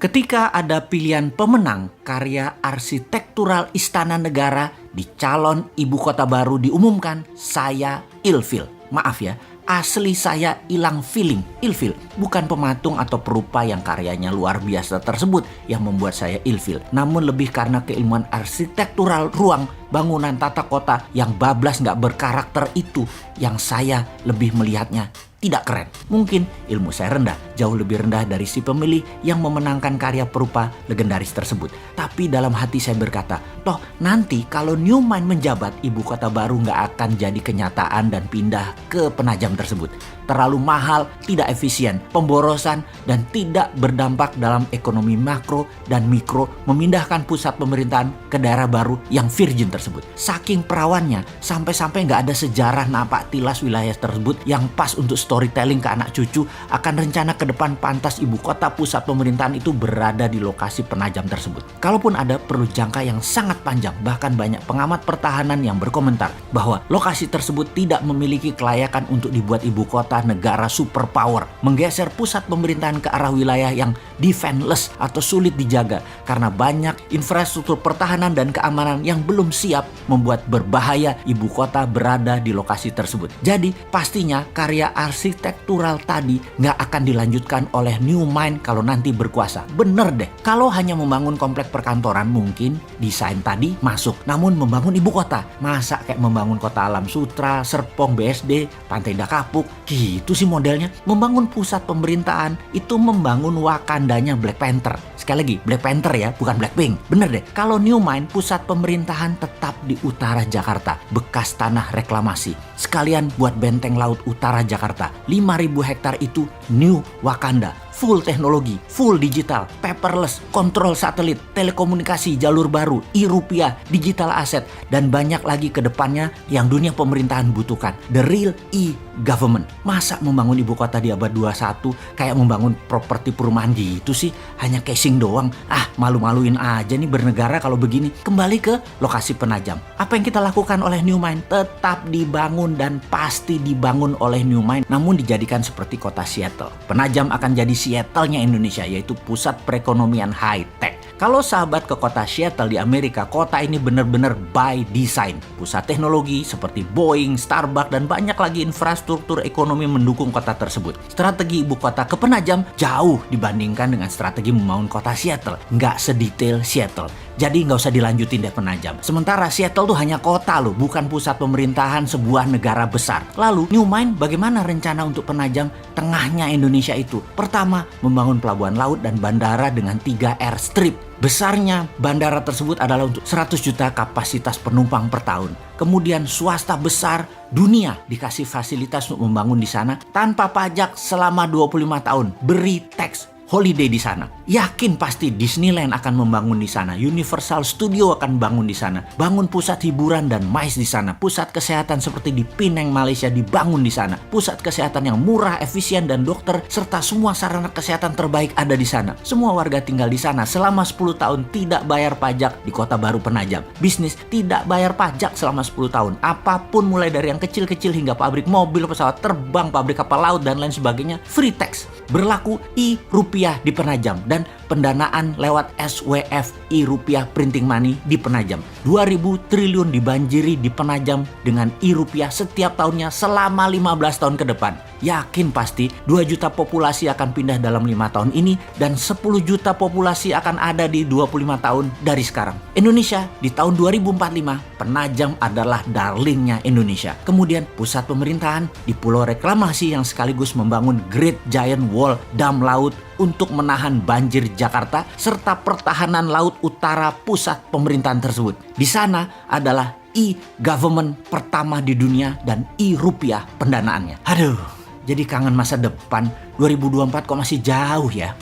Ketika ada pilihan pemenang karya arsitektural istana negara di calon ibu kota baru diumumkan, saya ilfil. Maaf ya, asli saya hilang feeling. Ilfil bukan pematung atau perupa yang karyanya luar biasa tersebut yang membuat saya ilfil, namun lebih karena keilmuan arsitektural ruang, bangunan, tata kota yang bablas gak berkarakter itu yang saya lebih melihatnya tidak keren. Mungkin ilmu saya rendah, jauh lebih rendah dari si pemilih yang memenangkan karya perupa legendaris tersebut. Tapi dalam hati saya berkata, toh nanti kalau New Mind menjabat, ibu kota baru nggak akan jadi kenyataan dan pindah ke Penajam tersebut. Terlalu mahal, tidak efisien, pemborosan, dan tidak berdampak dalam ekonomi makro dan mikro memindahkan pusat pemerintahan ke daerah baru yang virgin tersebut. Saking perawannya, sampai-sampai nggak ada sejarah napak tilas wilayah tersebut yang pas untuk storytelling ke anak cucu akan rencana ke depan pantas ibu kota pusat pemerintahan itu berada di lokasi Penajam tersebut. Kalaupun ada, perlu jangka yang sangat panjang. Bahkan banyak pengamat pertahanan yang berkomentar bahwa lokasi tersebut tidak memiliki kelayakan untuk dibuat ibu kota negara superpower, menggeser pusat pemerintahan ke arah wilayah yang defenseless atau sulit dijaga karena banyak infrastruktur pertahanan dan keamanan yang belum siap, membuat berbahaya ibu kota berada di lokasi tersebut. Jadi pastinya karya arsitektural tadi nggak akan dilanjutkan oleh New Mind kalau nanti berkuasa. Bener deh, kalau hanya membangun komplek perkantoran mungkin desain tadi masuk, namun membangun ibu kota, masa kayak membangun kota Alam Sutra, Serpong, BSD, Pantai Indah Kapuk, gitu sih modelnya. Membangun pusat pemerintahan itu membangun Wakandanya Black Panther. Sekali lagi, Black Panther ya, bukan Blackpink. Bener deh, kalau New Mind pusat pemerintahan tetap di utara Jakarta, bekas tanah reklamasi. Sekalian buat benteng laut utara Jakarta. 5.000 hektar itu New Wakanda. Full teknologi, full digital, paperless, kontrol satelit, telekomunikasi jalur baru, e-rupiah, digital aset, dan banyak lagi ke depannya yang dunia pemerintahan butuhkan. The real e-government. Masa membangun ibu kota di abad 21 kayak membangun properti perumahan gitu sih? Hanya casing doang. Malu-maluin aja nih bernegara kalau begini. Kembali ke lokasi Penajam. Apa yang kita lakukan oleh New Mind? Tetap dibangun dan pasti dibangun oleh New Mind, namun dijadikan seperti kota Seattle. Penajam akan jadi Seattle-nya Indonesia, yaitu pusat perekonomian high-tech. Kalau sahabat ke kota Seattle di Amerika, kota ini benar-benar by design. Pusat teknologi seperti Boeing, Starbucks, dan banyak lagi infrastruktur ekonomi mendukung kota tersebut. Strategi ibu kota ke Penajam jauh dibandingkan dengan strategi membangun kota Seattle. Nggak sedetail Seattle. Jadi nggak usah dilanjutin deh Penajam. Sementara Seattle tuh hanya kota loh, bukan pusat pemerintahan sebuah negara besar. Lalu New Mind bagaimana rencana untuk Penajam tengahnya Indonesia itu? Pertama, membangun pelabuhan laut dan bandara dengan 3 airstrip. Besarnya bandara tersebut adalah untuk 100 juta kapasitas penumpang per tahun. Kemudian swasta besar dunia dikasih fasilitas untuk membangun di sana tanpa pajak selama 25 tahun. Beri tax holiday di sana. Yakin pasti Disneyland akan membangun di sana. Universal Studio akan bangun di sana. Bangun pusat hiburan dan MICE di sana. Pusat kesehatan seperti di Penang, Malaysia dibangun di sana. Pusat kesehatan yang murah, efisien, dan dokter serta semua sarana kesehatan terbaik ada di sana. Semua warga tinggal di sana selama 10 tahun tidak bayar pajak di kota baru Penajam. Bisnis tidak bayar pajak selama 10 tahun. Apapun mulai dari yang kecil-kecil hingga pabrik mobil, pesawat terbang, pabrik kapal laut, dan lain sebagainya free tax. Berlaku e-rupiah di Penajam dan pendanaan lewat SWF e-rupiah printing money di Penajam. 2.000 triliun dibanjiri di Penajam dengan e-rupiah setiap tahunnya selama 15 tahun ke depan. Yakin pasti 2 juta populasi akan pindah dalam 5 tahun ini dan 10 juta populasi akan ada di 25 tahun dari sekarang. Indonesia di tahun 2045, Penajam adalah darlingnya Indonesia. Kemudian pusat pemerintahan di Pulau Reklamasi yang sekaligus membangun Great Giant Wall, dam laut untuk menahan banjir Jakarta serta pertahanan laut utara pusat pemerintahan tersebut. Di sana adalah e-government pertama di dunia dan e-rupiah pendanaannya. Aduh, jadi kangen masa depan. 2024 kok masih jauh ya.